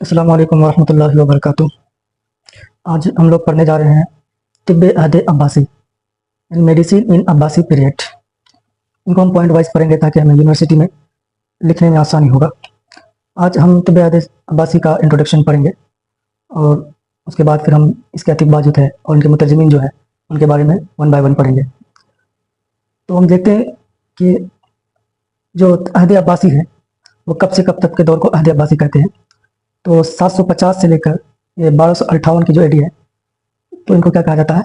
अस्सलाम वालेकुम वरहमतुल्लाहि वबरकातुह। आज हम लोग पढ़ने जा रहे हैं तिब्बे अहद अब्बासी यानी मेडिसिन इन अब्बासी पीरियड। इनको हम पॉइंट वाइज पढ़ेंगे ताकि हमें यूनिवर्सिटी में लिखने में आसानी होगा। आज हम तिब्बे अहद अब्बासी का इंट्रोडक्शन पढ़ेंगे और उसके बाद फिर हम इसके अतिब्बा जो थे और उनके मुतरजमीन जो है उनके बारे में वन बाय वन पढ़ेंगे। तो हम देखते हैं कि जो अहद अब्बासी है वो कब से कब तक के दौर को अहद अब्बासी कहते हैं। तो 750 से लेकर ये 1258 की जो एडी है तो इनको क्या कहा जाता है,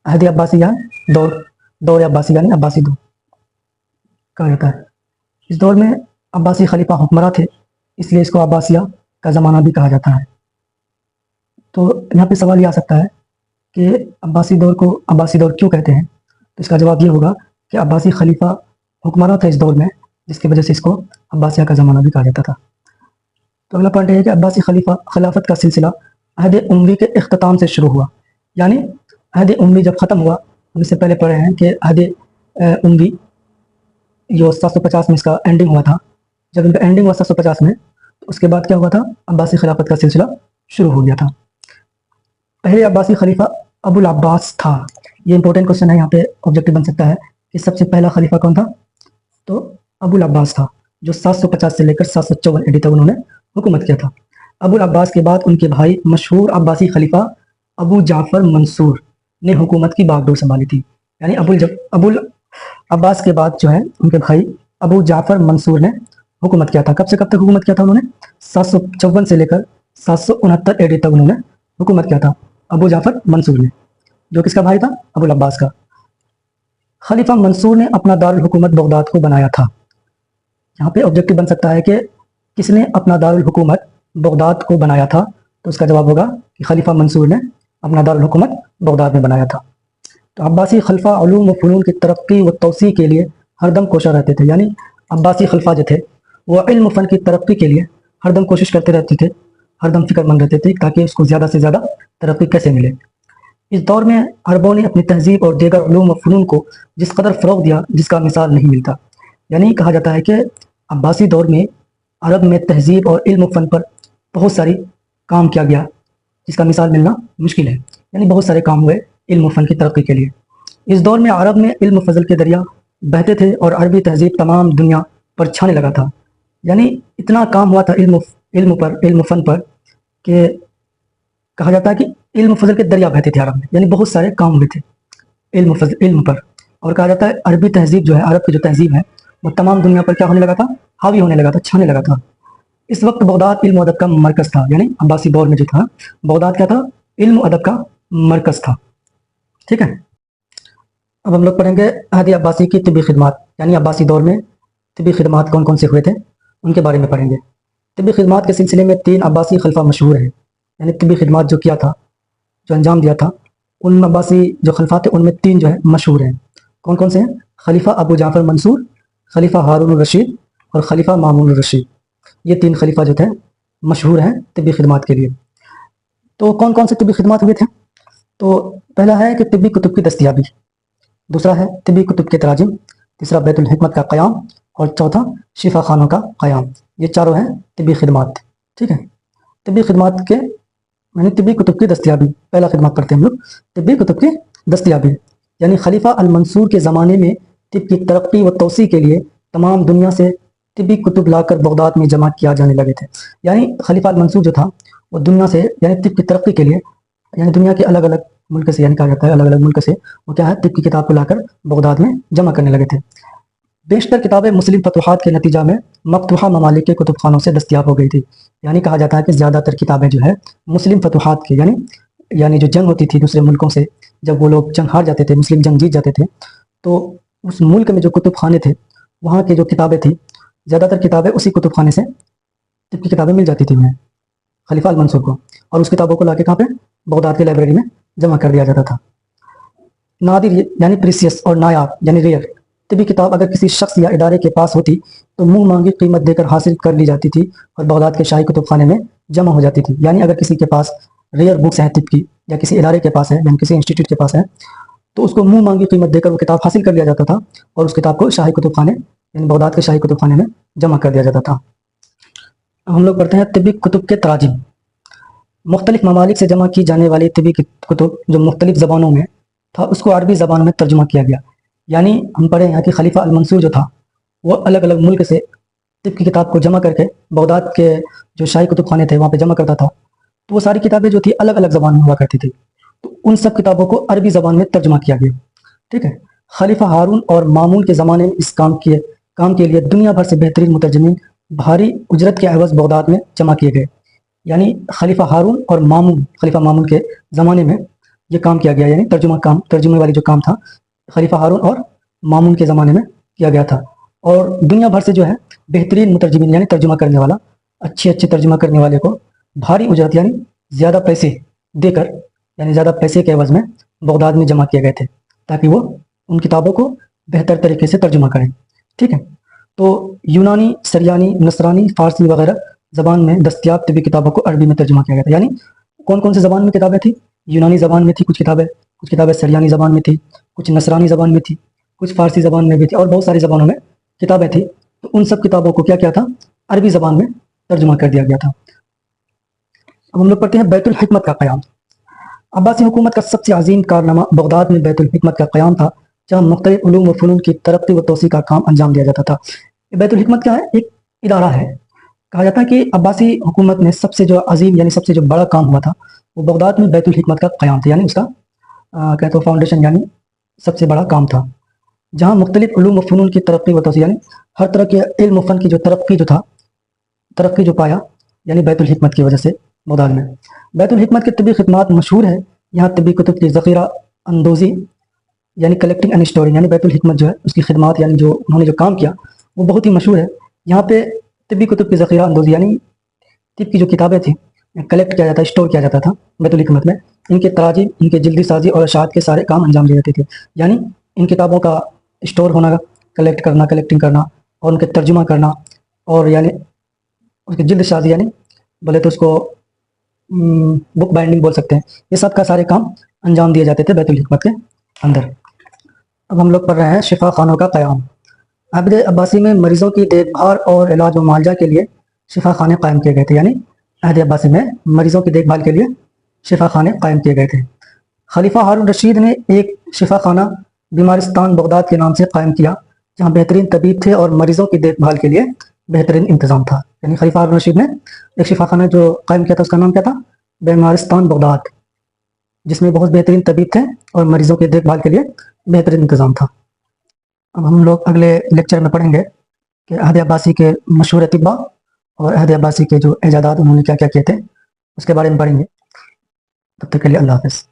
अहद अब्बासी या दौर अब्बासी यानी अब्बासी दौर कहा जाता है। इस दौर में अब्बासी खलीफा हुक्मरान थे, इसलिए इसको अब्बासिया का ज़माना भी कहा जाता है। तो यहाँ पे सवाल ये आ सकता है कि अब्बासी दौर को अब्बासी दौर क्यों कहते हैं। तो इसका जवाब ये होगा कि अब्बासी खलीफा हुक्मरान थे इस दौर में, जिसकी वजह से इसको अब्बासिया का ज़माना भी कहा जाता था। तो अगला पॉइंट है कि अब्बासी खिलाफत का सिलसिला अहद उम्वी के इख्तिताम से शुरू हुआ। यानी अहद उम्वी जब ख़त्म हुआ, हम इससे पहले पढ़े हैं कि अहद उम्वी जो 750 में इसका एंडिंग हुआ था। जब इनका एंडिंग हुआ 750 में, तो उसके बाद क्या हुआ था, अब्बासी खिलाफत का सिलसिला शुरू हो गया था। पहले अब्बासी खलीफा अबुल अब्बास था। ये इंपॉर्टेंट क्वेश्चन है, यहाँ पे ऑब्जेक्टिव बन सकता है कि सबसे पहला खलीफा कौन था। तो अबुल अब्बास था, जो 750 से लेकर 754 एडी तक उन्होंने हुकूमत किया था। अबुल अब्बास के बाद उनके भाई मशहूर अब्बासी खलीफा अबू जाफ़र मंसूर ने हुकूमत की बागडोर संभाली थी। यानी अबुल अब्बास के बाद जो है उनके भाई अबू जाफ़र मंसूर ने हुकूमत किया था। कब से कब तक हुकूमत किया था उन्होंने, 754 से लेकर 769 एडी तक उन्होंने हुकूमत किया था अबू जाफ़र मंसूर ने, जो किसका भाई था, अबुल अब्बास का। खलीफा मंसूर ने अपना दारुल हुकूमत बगदाद को बनाया था। यहाँ पे ऑब्जेक्टिव बन सकता है कि किसने अपना दारुल हुकूमत बगदाद को बनाया था। तो उसका जवाब होगा कि खलीफा मंसूर ने अपना दारुल हुकूमत बगदाद में बनाया था। तो अब्बासी खलीफा उलूम व फ़नून की तरक्की व तौसी के लिए हरदम कोशा रहते थे। यानी अब्बासी खलीफा जो थे वो इल्म फ़न की तरक्की के लिए हरदम कोशिश करते रहते थे, हरदम फिक्रमंद रहते थे ताकि उसको ज़्यादा से ज़्यादा तरक्की कैसे मिले। इस दौर में अरबों ने अपनी तहजीब और दीगर उलूम व फ़नून को जिस कदर फ़रोग़ दिया जिसका मिसाल नहीं मिलता। यानी कहा जाता है कि अब्बासी दौर में अरब में तहजीब और इल्म फ़न पर बहुत सारी काम किया गया जिसका मिसाल मिलना मुश्किल है। यानी बहुत सारे काम हुए इल्म फ़न की तरक्की के लिए। इस दौर में अरब में इल्म फ़ज़ल के दरिया बहते थे और अरबी तहजीब तमाम दुनिया पर छाने लगा था। यानी इतना काम हुआ था इल्म फ़न पर कि कहा जाता है कि इल्म फ़ज़ल के दरिया बहते थे अरब में। यानी बहुत सारे काम हुए थे इल्म पर। और कहा जाता है अरबी तहजीब जो है, अरब की जो तहजीब है वो तमाम दुनिया पर क्या होने लगा था, हावी होने लगा था, छाने लगा था। इस वक्त बगदाद इल्म अदब का मरकज़ था। यानी अब्बासी दौर में जो था बगदाद क्या था, इल्म अदब का मरकज़ था। ठीक है, अब हम लोग पढ़ेंगे अहद अब्बासी की तिब्बी खिदमात। यानी अब्बासी दौर में तिब्बी खिदमात कौन कौन से हुए थे उनके बारे में पढ़ेंगे। तिब्बी खिदमात के सिलसिले में 3 अब्बासी खलीफा मशहूर हैं। यानी तिब्बी खिदमात जो किया था, जो अंजाम दिया था, उन अब्बासी जो खलीफा थे उनमें 3 जो है मशहूर हैं। कौन कौन से हैं, खलीफा अबू जाफ़र मंसूर, खलीफा हारून रशीद और खलीफा मामून रशीद। ये 3 खलीफा जो थे मशहूर हैं तिब्बी खिदमात के लिए। तो कौन कौन से तिब्बी खिदमात हुए थे, तो पहला है कि तिब्बी कुतुब की दस्तयाबी, दूसरा है तिब्बी कुतुब के तराजिम, तीसरा बैतुल हिकमत का क़याम और चौथा शिफा खानों का क़याम। ये चारों हैं तिब्बी खिदमात। ठीक है, तिब्बी खिदमात के यानी तिब्बी कुतुब की दस्तयाबी, पहला खिदमत पढ़ते हैं हम लोग, तिब्बी कुतुब की दस्तयाबी। यानी खलीफा अल मंसूर के ज़माने में तिब की तरक्की व तौसी के लिए तमाम दुनिया से तिब्बी कुतुब लाकर बगदाद में जमा किया जाने लगे थे। यानी खलीफा अल मंसूर जो था वो दुनिया से यानी तिब की तरक्की के लिए, यानी दुनिया के अलग अलग मुल्क से, यानी कहा जाता है अलग अलग मुल्क से वो क्या है, तिब की किताब को लाकर बगदाद में जमा करने लगे थे। बेशतर किताबें मुस्लिम फतूहात के नतीजा में मफ्तूहा ममालिक के कुतुब खानों से दस्तयाब हो गई थी। यानी कहा जाता है कि ज़्यादातर किताबें जो है मुस्लिम फतूहात की, यानी जो जंग होती थी दूसरे मुल्कों से, जब वो लोग जंग हार जाते थे, मुस्लिम जंग जीत जाते थे, तो उस मुल्क में जो कुतुब खाने थे वहाँ की जो किताबें थी, ज़्यादातर किताबें उसी कुतुब खाने से तिब की किताबें मिल जाती थी उन्हें, खलीफा अल मंसूर को, और उस किताबों को लाके कहाँ पे, बगदाद की लाइब्रेरी में जमा कर दिया जाता था। नादिर यानी प्रीसियस और नायाब यानी रेयर तिबी किताब अगर किसी शख्स या इदारे के पास होती तो मुंह मांगी कीमत देकर हासिल कर ली जाती थी और बगदाद के शाही कुतुब खाने में जमा हो जाती थी। यानी अगर किसी के पास रेयर बुक्स हैं तिब की, या किसी इदारे के पास है, यानी किसी इंस्टीट्यूट के पास है, तो उसको मुंह मांगी कीमत देकर वो किताब हासिल कर लिया जाता था और उस किताब को शाही कुतुब खाने यानी बगदाद के शाही कुतुब खाने में जमा कर दिया जाता था। अब हम लोग पढ़ते हैं तिब्बी कुतुब के तराजिम। مختلف ممالک سے جمع کی جانے والی طبی کتب جو مختلف زبانوں میں تھا اس کو عربی زبان میں ترجمہ کیا گیا. یعنی ہم پڑھیں یہاں کہ خلیفہ المنصور جو تھا وہ الگ الگ ملک سے طب کی کتاب کو جمع کر کے بغداد کے جو شاہی کتب خانے تھے وہاں پہ جمع کرتا تھا. تو وہ ساری کتابیں جو تھی الگ الگ زبان میں ہوا کرتی تھی. تو ان سب کتابوں کو عربی زبان میں ترجمہ کیا گیا. ٹھیک ہے. خلیفہ ہارون اور مامون کے زمانے میں اس کام کے لیے دنیا بھر سے بہترین مترجمین بھاری اجرت کے عوض بغداد میں جمع کیے گئے. یعنی خلیفہ ہارون اور خلیفہ مامون کے زمانے میں یہ کام کیا گیا. یعنی ترجمے والی جو کام تھا خلیفہ ہارون اور مامون کے زمانے میں کیا گیا تھا. اور دنیا بھر سے جو ہے بہترین مترجمین یعنی ترجمہ کرنے والا اچھے ترجمہ کرنے والے کو بھاری اجرت یعنی زیادہ پیسے دے کر یعنی زیادہ پیسے کے عوض میں بغداد میں جمع کیے گئے تھے تاکہ وہ ان کتابوں کو بہتر طریقے سے ترجمہ کریں. ٹھیک ہے. تو یونانی، سریانی، نصرانی، فارسی وغیرہ زبان میں دستیاب طبی کتابوں کو عربی میں ترجمہ کیا گیا تھا. یعنی کون کون سے زبان میں کتابیں تھیں؟ یونانی زبان میں تھی کچھ کتابیں سریانی زبان میں تھی، کچھ نصرانی زبان میں تھی، کچھ فارسی زبان میں بھی تھی، اور بہت ساری زبانوں میں کتابیں تھیں. تو ان سب کتابوں کو کیا تھا؟ عربی زبان میں ترجمہ کر دیا گیا تھا. اب ہم لوگ پڑھتے ہیں بیت الحکمت کا قیام. عباسی حکومت کا سب سے عظیم کارنامہ بغداد میں بیت الحکمت کا قیام تھا جہاں مختلف علوم و فنون کی ترقی و توسیع کا کام انجام دیا جاتا تھا. بیت الحکمت کیا ہے؟ ایک ادارہ ہے. کہا جاتا ہے کہ عباسی حکومت میں سب سے جو عظیم یعنی سب سے جو بڑا کام ہوا تھا وہ بغداد میں بیت الحکمت کا قیام تھا. یعنی اس کا کہتے ہیں فاؤنڈیشن یعنی سب سے بڑا کام تھا جہاں مختلف علوم و فنون کی ترقی و توسیع یعنی ہر طرح کے علم و فن کی جو ترقی جو پایا یعنی بیت الحکمت کی وجہ سے بغداد میں. بیت الحکمت کی طبی خدمات مشہور ہے. یہاں طبی کتب کی ذخیرہ اندوزی یعنی کلیکٹنگ اینڈ اسٹورنگ یعنی بیت الحکمت جو ہے اس کی خدمات یعنی جو انہوں نے جو کام کیا وہ بہت ہی مشہور ہے. یہاں پہ طبی کتب کی ذخیرہ اندوزی یعنی طب کی جو کتابیں تھیں کلیکٹ کیا جاتا اسٹور کیا جاتا تھا بیت الحکمت میں. ان کے تراجم، ان کے جلدی سازی اور اشاعت کے سارے کام انجام دیے جاتے تھے. یعنی ان کتابوں کا اسٹور ہونا، کلیکٹنگ کرنا اور ان کے ترجمہ کرنا اور یعنی اس کی جلد سازی یعنی بولے تو اس کو بک بائنڈنگ بول سکتے ہیں. یہ سب کا سارے کام انجام دیے جاتے تھے بیت الحکمت کے اندر. اب ہم لوگ پڑھ رہے ہیں شفا خانوں کا قیام. عہد عباسی میں مریضوں کی دیکھ بھال اور علاج و معالجہ کے لیے شفا خانے قائم کیے گئے تھے. یعنی عہد عباسی میں مریضوں کی دیکھ بھال کے لیے شفا خانے قائم کیے گئے تھے. خلیفہ ہارون رشید نے ایک شفا خانہ بیمارستان بغداد کے نام سے قائم کیا جہاں بہترین طبیب تھے اور مریضوں کی دیکھ بھال کے لیے بہترین انتظام تھا. یعنی خلیفہ ہارون رشید نے ایک شفا خانہ جو قائم کیا تھا اس کا نام کیا تھا؟ بیمارستان بغداد، جس میں بہت بہترین طبیب تھے اور مریضوں کی دیکھ بھال کے لیے بہترین انتظام تھا. اب ہم لوگ اگلے لیکچر میں پڑھیں گے کہ عہد عباسی کے مشہور اطباء اور عہد عباسی کے جو ایجادات انہوں نے کیا کیا کیے تھے اس کے بارے میں پڑھیں گے. تب تک کے لیے اللہ حافظ.